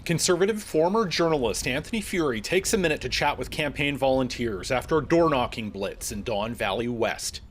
Conservative former journalist Anthony Furey takes a minute to chat with campaign volunteers after a door-knocking blitz in Don Valley West.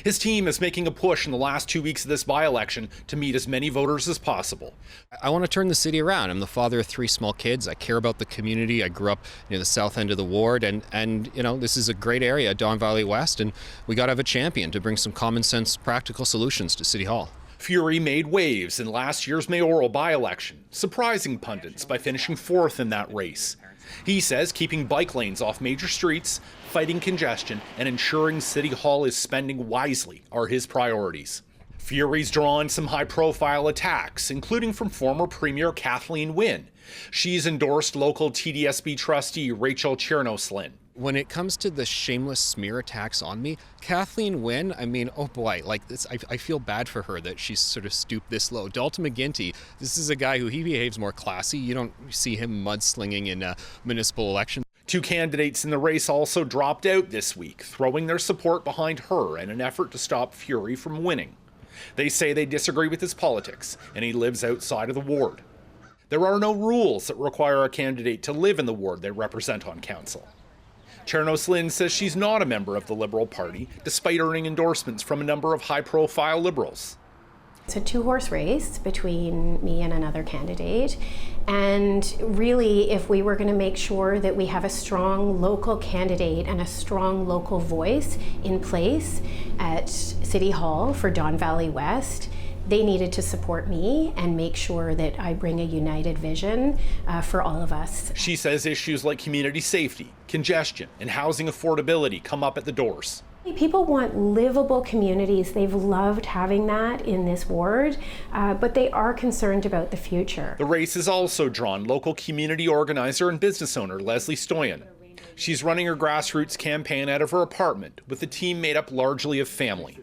His team is making a push in the last 2 weeks of this by-election to meet as many voters as possible. I want to turn the city around. I'm the father of 3 small kids. I care about the community. I grew up near the south end of the ward, and you know, this is a great area, Don Valley West, and we got to have a champion to bring some common sense, practical solutions to City Hall. Furey made waves in last year's mayoral by-election, surprising pundits by finishing 4th in that race. He says keeping bike lanes off major streets, fighting congestion, and ensuring City Hall is spending wisely are his priorities. Furey's drawn some high-profile attacks, including from former Premier Kathleen Wynne. She's endorsed local TDSB trustee Rachel Chernoslin. When it comes to the shameless smear attacks on me, Kathleen Wynne, I mean, oh boy, like this, I feel bad for her that she's sort of stooped this low. Dalton McGuinty, this is a guy who he behaves more classy. You don't see him mudslinging in a municipal election. 2 candidates in the race also dropped out this week, throwing their support behind her in an effort to stop Furey from winning. They say they disagree with his politics, and he lives outside of the ward. There are no rules that require a candidate to live in the ward they represent on council. Chernoslin says she's not a member of the Liberal Party, despite earning endorsements from a number of high-profile Liberals. It's a 2-horse race between me and another candidate, and really if we were going to make sure that we have a strong local candidate and a strong local voice in place at City Hall for Don Valley West, they needed to support me and make sure that I bring a united vision for all of us. She says issues like community safety, congestion, and housing affordability come up at the doors. People want livable communities. They've loved having that in this ward, but they are concerned about the future. The race has also drawn local community organizer and business owner Leslie Stoyan. She's running her grassroots campaign out of her apartment with a team made up largely of family.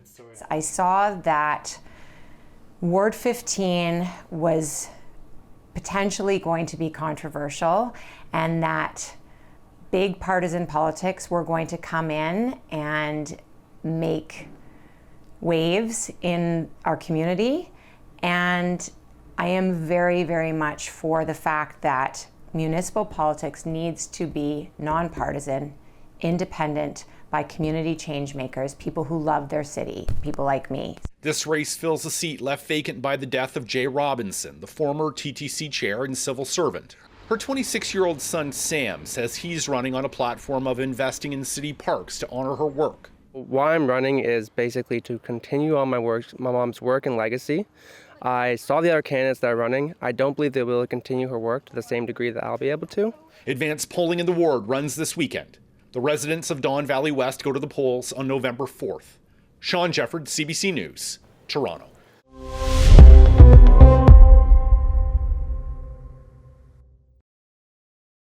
I saw that Ward 15 was potentially going to be controversial, and that big partisan politics were going to come in and make waves in our community. And I am very, very much for the fact that municipal politics needs to be nonpartisan, independent, by community change makers, people who love their city, people like me. This race fills a seat left vacant by the death of Jaye Robinson, the former TTC chair and civil servant. Her 26-year-old son Sam says he's running on a platform of investing in city parks to honor her work. Why I'm running is basically to continue on my mom's work and legacy. I saw the other candidates that are running. I don't believe they will continue her work to the same degree that I'll be able to. Advanced polling in the ward runs this weekend. The residents of Don Valley West go to the polls on November 4th. Shawn, Jeffords, CBC News, Toronto.